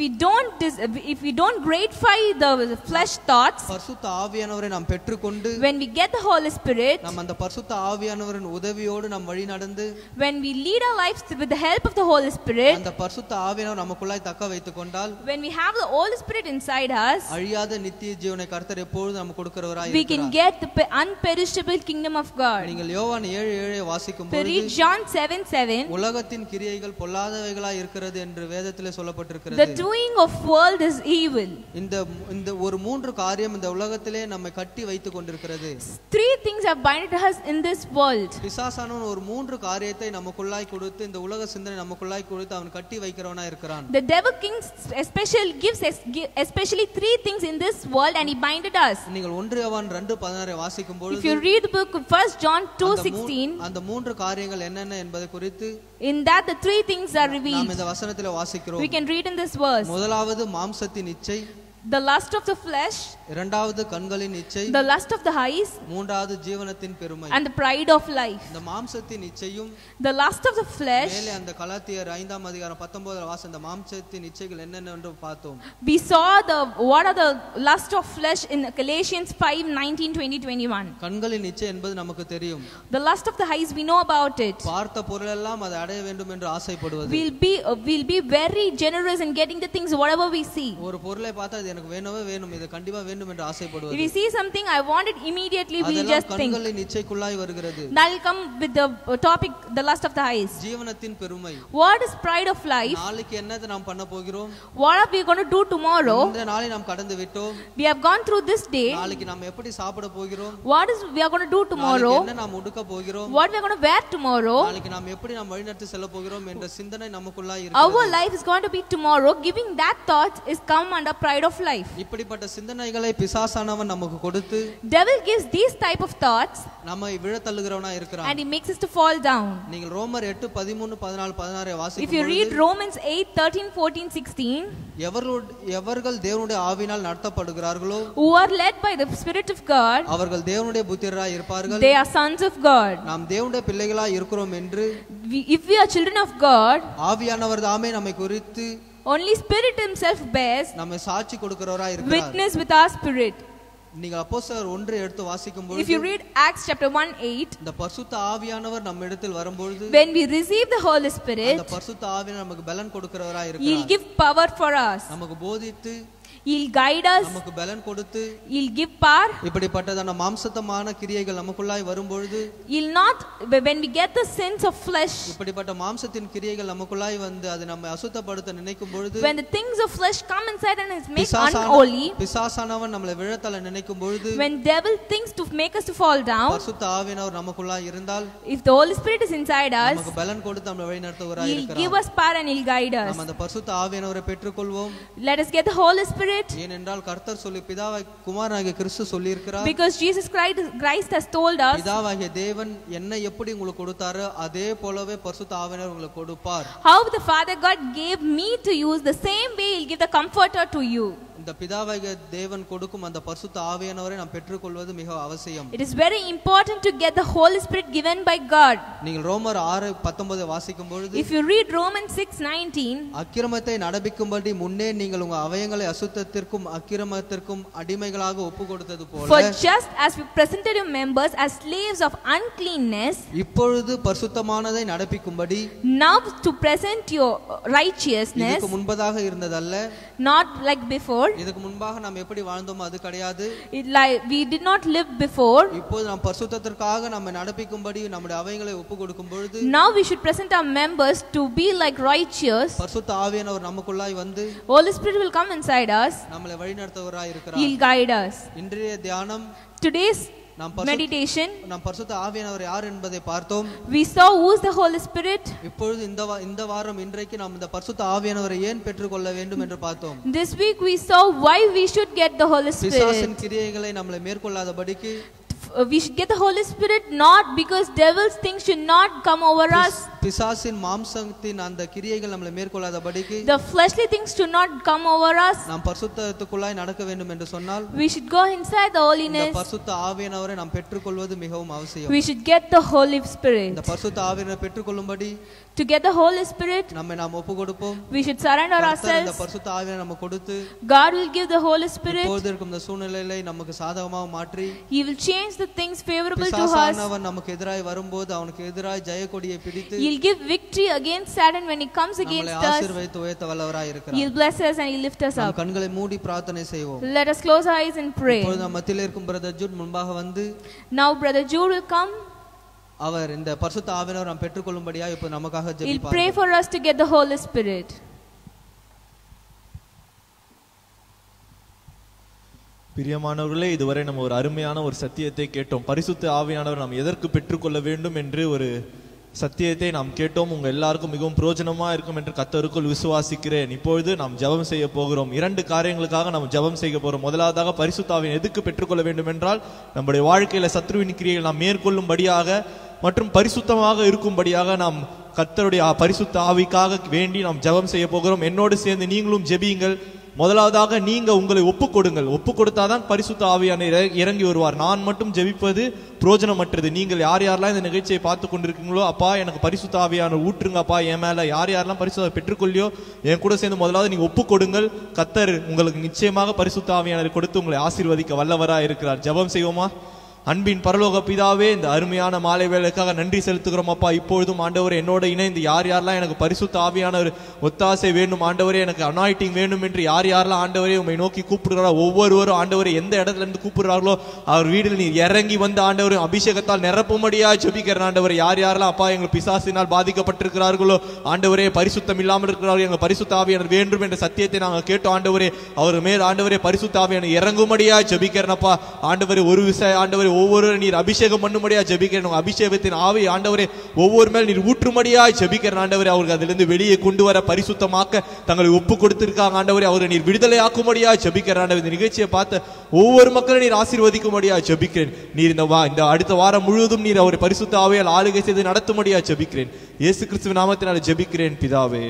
we don't gratify the flesh thoughts, பரிசுத்த ஆவியானவரை நாம் பெற்றுக்கொண்டு, when we get the Holy Spirit, நாம் அந்த பரிசுத்த ஆவியானவரின் உதவியோடு நாம் வழி நடந்து, when we lead our lives with the help of the Holy Spirit, அந்த பரிசுத்த ஆவியானவர் நமக்குள்ளாய் தக்க வைத்துக் கொண்டால், when we have the Holy Spirit inside us, அழியாத நித்திய ஜீவனை கர்த்தர் எப்பொழுதும் நமக்கு கொடுக்கிறவராய் we can இருக்கிறார். get the unperishable kingdom of God. நீங்கள் யோவான் 7:7 வாசிக்கும் To read பொழுது John 7:7, உலகத்தின் கிரியைகள் பொல்லாதவைகளாய் இருக்கிறது என்று வேதத்திலே the சொல்லப்பட்டிருக்கிறது. doing of world is evil. இந்த ஒரு 3 காரியம் இந்த உலகத்திலே நம்மை கட்டி வைத்துக் கொண்டிருக்கிறது. 3 things have binded us in this world. பிசாசானவன் ஒரு 3 காரியத்தை நமக்குள்ளாய் கொடுத்து, இந்த உலக சிந்தனை நமக்குள்ளாய் கொடுத்து அவன் கட்டி வைக்கிறவனா இருக்கிறான். The devil gives especially 3 things in this world and he binded us. நீங்கள் 1 யோவான் 2:16 வாசிக்கும் பொழுது, If you read the book of 1 John 2:16, அந்த 3 காரியங்கள் என்னென்ன என்பதை குறித்து in that the 3 things are நாம் revealed. இந்த வசனத்திலே வாசிக்கிறோம். We can read in this verse. முதலாவது மாம்சத்தின் இச்சை, The lust of the flesh, இரண்டாவது கண்களின் இச்சை, the lust of the eyes, மூன்றாவது ஜீவனத்தின் பெருமை. and the pride of life. இந்த மாம்சத்தின் இச்சையும், The lust of the flesh, மேலே அந்த கலாத்தியர் 5:19 வாசம் இந்த மாம்சத்தின் இச்சைகள் என்னென்ன என்று பார்த்தோம். we saw what are the lust of flesh in Galatians 5:19, 20, 21. கண்களின் இச்சை என்பது நமக்கு தெரியும். The lust of the eyes, we know about it. பார்த்த பொருளெல்லாம் அதை அடைய வேண்டும் என்று ஆசைப்படுவது. We'll be very generous in getting the things whatever we see. ஒரு பொருளை பார்த்தா இது எனக்கு வேணவே வேணும், இது கண்டிப்பா வேண்டும் என்று ஆசைப்படுவது. If we see something I want it immediately, we just think. கண்களின் இச்சைக்குள்ளாய் வருகிறது. That will come with the topic, the lust of the eyes. ஜீவனத்தின் பெருமை. What is pride of life? நாளைக்கு என்னது நாம் பண்ண போகிறோம்? What are we going to do tomorrow? இந்த நாளை நாம் கடந்து விட்டோம். We have gone through this day. நாளைக்கு நாம் எப்படி சாப்பிட போகிறோம்? What is we are going to do tomorrow? என்ன நாம் உடுக்க போகிறோம்? What we are going to wear tomorrow? நாளைக்கு நாம் எப்படி நாம் வழிநடத்தி செல்ல போகிறோம் என்ற சிந்தனை நமக்குள்ளாய் இருக்கிறது. Our life is going to be tomorrow. Giving that thought is come under pride of life. இப்படிப்பட்ட சிந்தனைகளை பிசாசானவன் நமக்கு கொடுத்து, Devil gives these type of thoughts நம்மை விழத்தள்ளுகிறவனா இருக்கிறான். and he makes us to fall down. நீங்கள் ரோமர் 8:13, 14, 16 வாசிக்கும் If you read Romans 8:13, 14, 16, எவர்கள் தேவனுடைய ஆவியினால் நடத்தப்படுகிறார்களோ, who are led by the Spirit of God, அவர்கள் தேவனுடைய புத்திரராய் இருப்பார்கள். they are sons of God. நாம் தேவனுடைய பிள்ளைகளாய் இருக்கிறோம் என்று If we are children of God, ஆவியானவர் தாமே நம்மை குறித்து only Spirit himself bears நம்மை சாட்சி கொடுக்கிறவராய் இருக்கிறார். witness with our spirit. நீங்கள் அப்போஸ்தலர் 1 எடுத்து வாசிக்கும் பொழுது, If you read Acts chapter 1:8, இந்த பரிசுத்த ஆவியானவர் நம்ம இடத்தில் வரும்பொழுது, when we receive the Holy Spirit, அந்த பரிசுத்த ஆவியானவர் நமக்கு பலன் கொடுக்கிறவராய் he'll இருக்கிறார். give power for us. நமக்கு போதித்து He'll guide us. நமக்கு பலன் கொடுத்து He'll give power. இப்படிப்பட்டதான மாம்சத்தமான கிரியைகள் நமக்குள்ளாய் வரும்பொழுது He'll not, when we get the sins of flesh, இப்படிப்பட்ட மாம்சத்தின் கிரியைகள் நமக்குள்ளாய் வந்து அது நம்மை அசுத்தப்படுத்த நினைக்கும் பொழுது, when the things of flesh come inside and is make unholy, பிசாசானவன் நம்மளை விழத்தள்ள நினைக்கும் பொழுது, when devil thinks to make us to fall down, பரிசுத்த ஆவியானவர் நமக்குள்ளாய் இருந்தால், if the Holy Spirit is inside us, நமக்கு பலன் கொடுத்து நம்மை வழிநடத்துவராய் He'll இருக்கிறார். give us power and He'll guide us. நாம் அந்த பரிசுத்த ஆவியானவரை பெற்றுக்கொள்வோம். Let us get the Holy Spirit. ஏனென்றால் கர்த்தர் சொல்லி பிதாவாகிய குமாரனாகிய கிறிஸ்து சொல்லி இருக்கிறார். Because Jesus Christ has told us, பிதாவாகிய தேவன் என்ன எப்படி உங்களுக்கு கொடுத்தாரோ அதே போலவே பரிசுத்த ஆவியானவர் உங்களுக்கு கொடுப்பார். how the Father God gave me to use, the same way He'll give the Comforter to you. இந்த பிதாவாகிய தேவன் கொடுக்கும் அந்த பரிசுத்த ஆவியானவரை நாம் பெற்றுக்கொள்வது மிக அவசியம். It is very important to get the Holy Spirit given by God. நீங்கள் ரோமர் 6:19 வாசிக்கும் பொழுது, If you read Romans 6:19, அக்கிரமத்தை நடப்பிக்கும்படி முன்னே நீங்கள் உங்கள் அவயங்களை அசுத்தத்திற்கும் அக்கிரமத்திற்கும் அடிமைகளாக ஒப்பு கொடுத்தது போல, for just as we presented your members as slaves of uncleanness, இப்பொழுது பரிசுத்தமானதை நடப்பிக்கும்படி, now to present your righteousness, இதுக்கு முன்பதாக இருந்ததல்ல, not like before. இதுக்கு முன்பாக நாம் எப்படி வாழ்ந்தோமோ அது கிடையாது. Like we did not live before. இப்போது நாம் பரிசுத்தத்திற்காக நம்மை நடப்பிக்கும்படி நம்முடைய அவயங்களை ஒப்பு கொடுக்கும் பொழுது, Now we should present our members to be like righteous. பரிசுத்த ஆவியானவர் நமக்குள்ளாய் வந்து Holy Spirit will come inside us. நம்மளை வழிநடத்துவராய் இருக்கிறார். He'll guide us. இன்றைய தியானம், Today's நாம் meditation, நாம் பரிசுத்த ஆவியானவர் யார் என்பதை பார்த்தோம். we saw who is the Holy Spirit. இப்பொழுது இந்த வாரம் இன்றைக்கு நாம் இந்த பரிசுத்த ஆவியானவரை ஏன் பெற்றுக்கொள்ள வேண்டும் என்று பார்த்தோம். This week we saw why we should get the Holy பிசாசின் Spirit. கிரியைகளை நம்மளை மேற்கொள்ளாதபடிக்கு, We should get the Holy Spirit not because devil's things should not come over us. பிசாசின் மாம்சத்தின் அந்த கிரியைகள் நம்மளை மேற்கொள்ளாதபடிக்கு, The fleshly things should not come over us. நாம் பரிசுத்தத்துக்குள்ளாய் நடக்க வேண்டும் என்று சொன்னால், We should go inside the இந்த holiness. பரிசுத்த ஆவியானவரை நாம் பெற்றுக்கொள்வது மிகவும் அவசியம். We should get the Holy Spirit. இந்த பரிசுத்த ஆவியானவரை பெற்றுக்கொள்ளும்படி To get the Holy Spirit, நம்மை நாம் ஒப்பு கொடுப்போம். we should surrender கர்த்தர் இந்த ourselves. பரிசுத்த ஆவியானவரை நமக்கு கொடுத்து, God will give the Holy Spirit. இப்போது இருக்கும் இந்த சூழ்நிலையை நமக்கு சாதகமாக மாற்றி, He will change the things favorable to us. பிசாசானவன் நமக்கு எதிராய் வரும்போது அவனுக்கு எதிராய் ஜெயக்கொடியை பிடித்து He'll give victory against Satan when he comes நம்மளை against us. ஆசீர்வதித்து உயர்த்த வல்லவராய் இருக்கிறார். He'll bless us and He'll lift us நாம் up. கண்களை மூடி பிரார்த்தனை செய்வோம். Let us close our eyes and pray. இப்பொழுது நம் மத்தியில் இருக்கும் பிரதர் ஜூட் முன்பாக வந்து, Now Brother Jude will come. அவர் இந்த பரிசுத்த ஆவியானவரை நாம் பெற்றுக்கொள்ளும்படியா இப்போ நமக்காக He'll ஜெபிப்பார். pray for us to get the Holy Spirit. பிரியமானவர்களே, இதுவரை நம்ம ஒரு அருமையான ஒரு சத்தியத்தை கேட்டோம். பரிசுத்த ஆவியானவர் நாம் எதற்கு பெற்றுக்கொள்ள வேண்டும் என்று ஒரு சத்தியத்தை நாம் கேட்டோம். உங்க எல்லாருக்கும் மிகவும் பிரயோஜனமா இருக்கும் என்று கர்த்தருக்குள் விசுவாசிக்கிறேன். இப்பொழுது நாம் ஜெபம் செய்ய போகிறோம். 2 காரியங்களுக்காக நாம் ஜெபம் செய்ய போறோம். முதலாவதாக பரிசுத்த ஆவியை எதுக்கு பெற்றுக்கொள்ள வேண்டும் என்றால், நம்முடைய வாழ்க்கையில சத்ருவின் கிரியைகளை நாம் மேற்கொள்ளும்படியாக மற்றும் பரிசுத்தமாக இருக்கும்படியாக நாம் கர்த்தருடைய பரிசுத்த ஆவிக்காக வேண்டி நாம் ஜெபம் செய்ய போகிறோம். என்னோடு சேர்ந்து நீங்களும் ஜெபியுங்கள். முதலாவதாக நீங்க உங்களை ஒப்பு கொடுங்கள். ஒப்பு கொடுத்தாதான் பரிசுத்த ஆவியானவர் இறங்கி வருவார். நான் மட்டும் ஜெபிப்பது பிரயோஜனமற்றது. நீங்கள் யார் யாரெல்லாம் இந்த நிகழ்ச்சியை பார்த்து கொண்டிருக்கீங்களோ, அப்பா எனக்கு பரிசுத்த ஆவியானவர் ஊற்றுங்க அப்பா என் மேல. யார் யாரெல்லாம் பரிசுத்த பெற்றுக்கொள்ளியோ என் கூட சேர்ந்து முதலாவது நீங்க ஒப்பு கொடுங்கள். கர்த்தர் உங்களுக்கு நிச்சயமாக பரிசுத்த ஆவியானவர் கொடுத்து உங்களை ஆசீர்வதிக்க வல்லவராக இருக்கிறார். ஜெபம் செய்வோமா? அன்பின் பரலோக பிதாவே, இந்த அருமையான மாலை வேளைக்காக நன்றி செலுத்துகிறோம் அப்பா. இப்பொழுதும் ஆண்டவரே என்னோட இணைந்து யார் யாரெல்லாம் எனக்கு பரிசுத்த ஆவியானவர் ஒத்தாசை வேண்டும் ஆண்டவரே, எனக்கு அனாயிட்டிங் வேண்டும் என்று யார் யாரெல்லாம் ஆண்டவரே உம்மை நோக்கி கூப்பிடுகிறாரோ, ஒவ்வொருவரும் ஆண்டவரே எந்த இடத்துல இருந்து கூப்பிடுறார்களோ அவர் வீட்டில் நீர் இறங்கி வந்து ஆண்டவரே அபிஷேகத்தால் நிரப்பும்படியா ஜெபிக்கிறேன் ஆண்டவரே. யார் யாரெல்லாம் அப்பா எங்கள் பிசாசினால் பாதிக்கப்பட்டிருக்கிறார்களோ ஆண்டவரே, பரிசுத்தம் இல்லாமல் இருக்கிறார்கள், எங்கள் பரிசுத்த ஆவியானவர் வேண்டும் என்ற சத்தியத்தை நாங்கள் கேட்டோம் ஆண்டவரே. அவர் மேல் ஆண்டவரே பரிசுத்த ஆவியானவர் இறங்கும்படியா ஜெபிக்கிறேன் அப்பா. ஆண்டவரே ஒரு விஷயம் ஆண்டவரே ஒவ்வொரு நீர் அபிஷேகம் பண்ணும்படியா ஜெபிக்கிறேன். அபிஷேகத்தின் ஆவி ஆண்டவரே ஒவ்வொரு மேல் நீர் ஊற்றும்படியா ஜெபிக்கிறேன் ஆண்டவரே. அவருக்கு அதிலிருந்து வெளியே கொண்டு வர பரிசுத்தமாக்க தங்களை ஒப்பு கொடுத்திருக்காங்க ஆண்டவரே. அவரை நீர் விடுதலை ஆக்கும்படியா ஜெபிக்கிறேன் ஆண்டவரே. இந்த நிகழ்ச்சியை பார்த்த ஒவ்வொரு மக்களும் நீர் ஆசீர்வதிக்கும்படியா ஜெபிக்கிறேன். நீர் இந்த அடுத்த வாரம் முழுவதும் நீர் அவரை பரிசுத்த ஆவியால் ஆளுகை செய்து நடத்தும்படியா ஜெபிக்கிறேன். இயேசு கிறிஸ்துவின் நாமத்தினால் ஜெபிக்கிறேன் பிதாவே,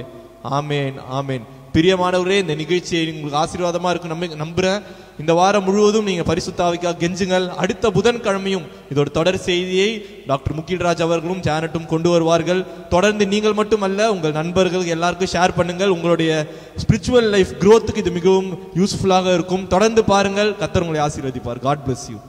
ஆமேன் ஆமேன். பிரியமானவரே, இந்த நிகழ்ச்சியை உங்களுக்கு ஆசீர்வாதமா இருக்கும் நம்புறேன். இந்த வாரம் முழுவதும் நீங்க பரிசுத்த ஆவிக்காக கெஞ்சுங்கள். அடுத்த புதன்கிழமையும் இதோட தொடர் செய்தியை டாக்டர் முகில்ராஜ் அவர்களும் ஜானட்டும் கொண்டு வருவார்கள். தொடர்ந்து நீங்கள் மட்டுமல்ல உங்கள் நண்பர்கள் எல்லாருக்கும் ஷேர் பண்ணுங்கள். உங்களுடைய ஸ்பிரிச்சுவல் லைஃப் growthக்கு இது மிகவும் யூஸ்ஃபுல்லாக இருக்கும். தொடர்ந்து பாருங்கள். கர்த்தர் உங்களை ஆசீர்வதிப்பார். God bless you.